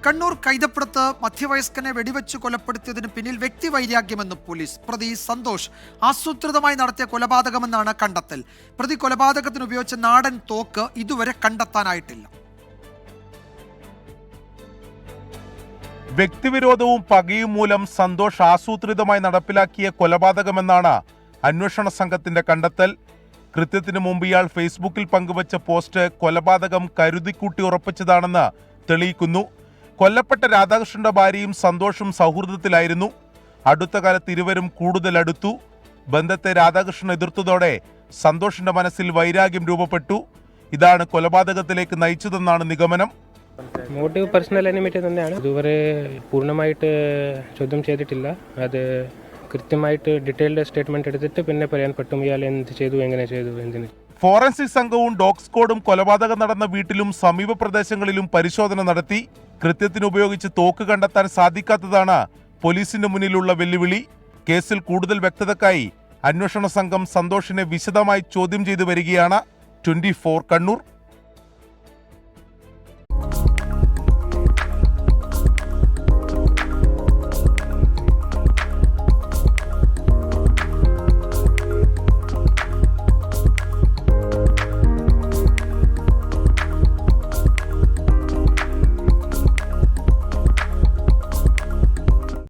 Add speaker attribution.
Speaker 1: കണ്ണൂർ കൈതപ്പുറത്ത് മധ്യവയസ്കനെ വെടിവെച്ച് കൊലപ്പെടുത്തിയതിന് പിന്നിൽ വ്യക്തിവൈരാഗ്യമെന്ന് പോലീസ്. പ്രതി സന്തോഷ് ആസൂത്രിതമായി നടത്തിയ കൊലപാതകമെന്നാണ് കണ്ടെത്തൽ. പ്രതി കൊലപാതകത്തിന് ഉപയോഗിച്ച നാടൻ തോക്ക് ഇതുവരെ കണ്ടെത്താനായിട്ടില്ല.
Speaker 2: വ്യക്തിവിരോധവും പകയും മൂലം സന്തോഷ് ആസൂത്രിതമായി നടപ്പിലാക്കിയ കൊലപാതകമെന്നാണ് അന്വേഷണ സംഘത്തിന്റെ കണ്ടെത്തൽ. കൃത്യത്തിന് മുമ്പ് ഇയാൾ ഫേസ്ബുക്കിൽ പങ്കുവച്ച പോസ്റ്റ് കൊലപാതകം കരുതിക്കൂട്ടി ഉറപ്പിച്ചതാണെന്ന് തെളിയിക്കുന്നു. കൊല്ലപ്പെട്ട രാധാകൃഷ്ണന്റെ ഭാര്യയും സന്തോഷും സൗഹൃദത്തിലായിരുന്നു. അടുത്ത കാലത്ത് ഇരുവരും കൂടുതൽ അടുത്തു. ബന്ധത്തെ രാധാകൃഷ്ണൻ എതിർത്തതോടെ സന്തോഷിന്റെ മനസ്സിൽ വൈരാഗ്യം രൂപപ്പെട്ടു. ഇതാണ് കൊലപാതകത്തിലേക്ക് നയിച്ചതെന്നാണ് നിഗമനം.
Speaker 3: മോട്ടീവ് പേഴ്സണൽ എനിമിറ്റി തന്നെയാണ്. ഇതുവരെ പൂർണ്ണമായിട്ട് ചോദ്യം ചെയ്തിട്ടില്ല. അത് കൃത്യമായിട്ട് ഡീറ്റെയിൽഡ് സ്റ്റേറ്റ്മെന്റ് എടുത്തിട്ട് പിന്നെ പറയാൻ പറ്റും ഇയാൾ എന്ത് ചെയ്തു, എങ്ങനെ ചെയ്തു, എന്തിന്. ഫോറൻസിക്
Speaker 2: സംഘവും ഡോഗ് സ്ക്വാഡും കൊലപാതകം നടന്ന വീട്ടിലും സമീപ പ്രദേശങ്ങളിലും പരിശോധന നടത്തി. കൃത്യത്തിന് ഉപയോഗിച്ച് തോക്ക് കണ്ടെത്താൻ സാധിക്കാത്തതാണ് പോലീസിന്റെ മുന്നിലുള്ള വെല്ലുവിളി. കേസിൽ കൂടുതൽ വ്യക്തതയ്ക്കായി അന്വേഷണ സംഘം സന്തോഷിനെ വിശദമായി ചോദ്യം ചെയ്തു വരികയാണ്. 24 കണ്ണൂർ.